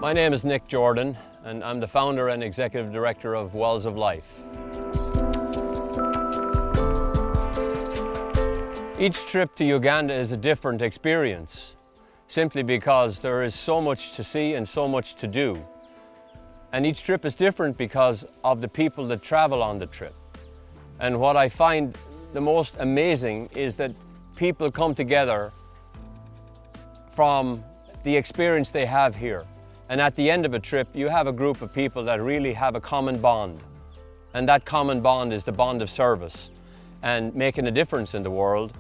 My name is Nick Jordan, and I'm the founder and executive director of Wells of Life. Each trip to Uganda is a different experience, simply because there is so much to see and so much to do. And each trip is different because of the people that travel on the trip. And what I find the most amazing is that people come together from the experience they have here. And at the end of a trip, you have a group of people that really have a common bond. And that common bond is the bond of service and making a difference in the world.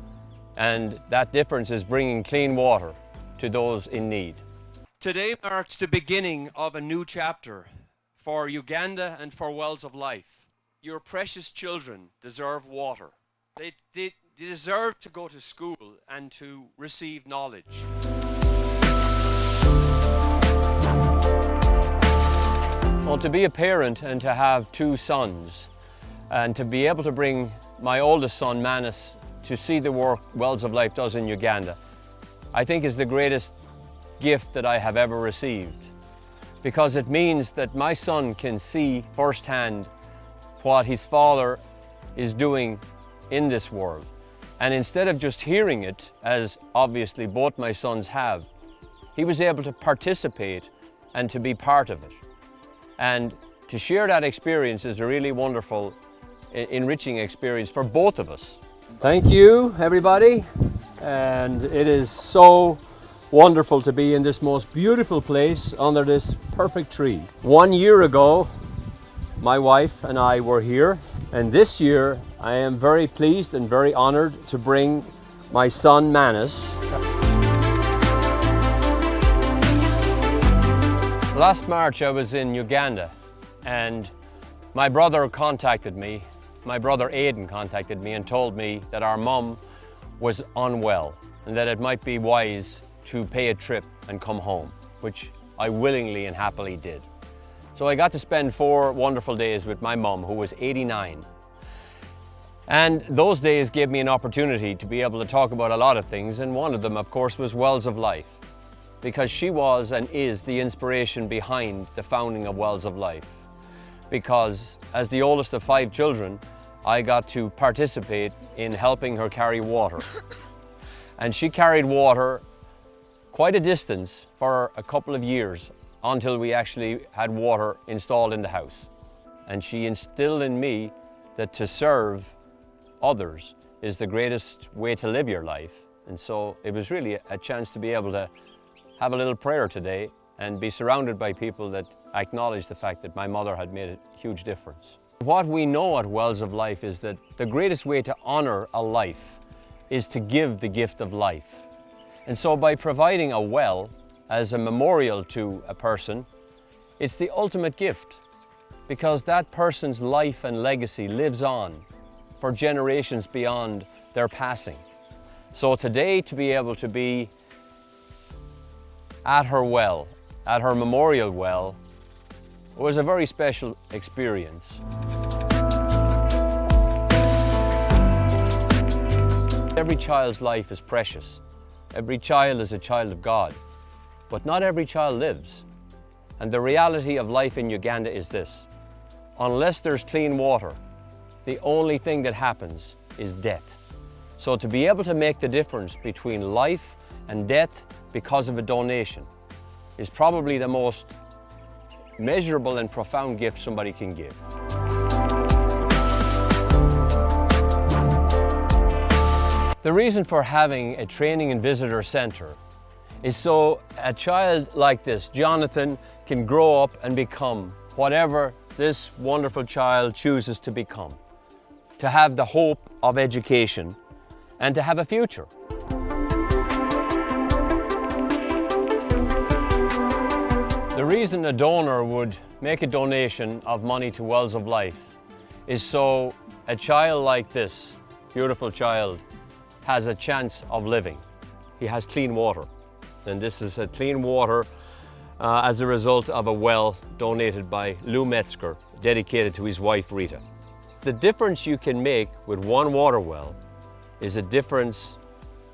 And that difference is bringing clean water to those in need. Today marks the beginning of a new chapter for Uganda and for Wells of Life. Your precious children deserve water. They deserve to go to school and to receive knowledge. Well, to be a parent and to have two sons and to be able to bring my oldest son, Manus, to see the work Wells of Life does in Uganda, I think is the greatest gift that I have ever received, because it means that my son can see firsthand what his father is doing in this world. And instead of just hearing it, as obviously both my sons have, he was able to participate and to be part of it. And to share that experience is a really wonderful, enriching experience for both of us. Thank you, everybody. And it is so wonderful to be in this most beautiful place under this perfect tree. 1 year ago, my wife and I were here. And this year, I am very pleased and very honored to bring my son, Manus. Last March I was in Uganda and my brother contacted me, my brother Aidan contacted me and told me that our mum was unwell and that it might be wise to pay a trip and come home, which I willingly and happily did. So I got to spend 4 wonderful days with my mum, who was 89. And those days gave me an opportunity to be able to talk about a lot of things, and one of them, of course, was Wells of Life, because she was and is the inspiration behind the founding of Wells of Life. Because as the oldest of 5 children, I got to participate in helping her carry water. And she carried water quite a distance for a couple of years until we actually had water installed in the house. And she instilled in me that to serve others is the greatest way to live your life. And so it was really a chance to be able to have a little prayer today and be surrounded by people that acknowledge the fact that my mother had made a huge difference. What we know at Wells of Life is that the greatest way to honor a life is to give the gift of life. And so by providing a well as a memorial to a person, it's the ultimate gift, because that person's life and legacy lives on for generations beyond their passing. So today, to be able to be at her well, at her memorial well, was a very special experience. Every child's life is precious. Every child is a child of God, but not every child lives. And the reality of life in Uganda is this: unless there's clean water, the only thing that happens is death. So to be able to make the difference between life and death because of a donation is probably the most measurable and profound gift somebody can give. The reason for having a training and visitor center is so a child like this, Jonathan, can grow up and become whatever this wonderful child chooses to become, to have the hope of education and to have a future. The reason a donor would make a donation of money to Wells of Life is so a child like this, beautiful child, has a chance of living. He has clean water. And this is a clean water as a result of a well donated by Lou Metzger, dedicated to his wife, Rita. The difference you can make with one water well is a difference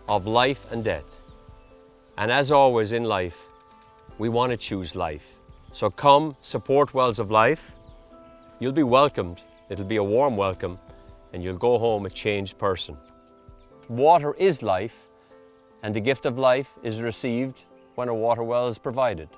of life and death. And as always in life, we want to choose life. So come, support Wells of Life. You'll be welcomed. It'll be a warm welcome, and you'll go home a changed person. Water is life, and the gift of life is received when a water well is provided.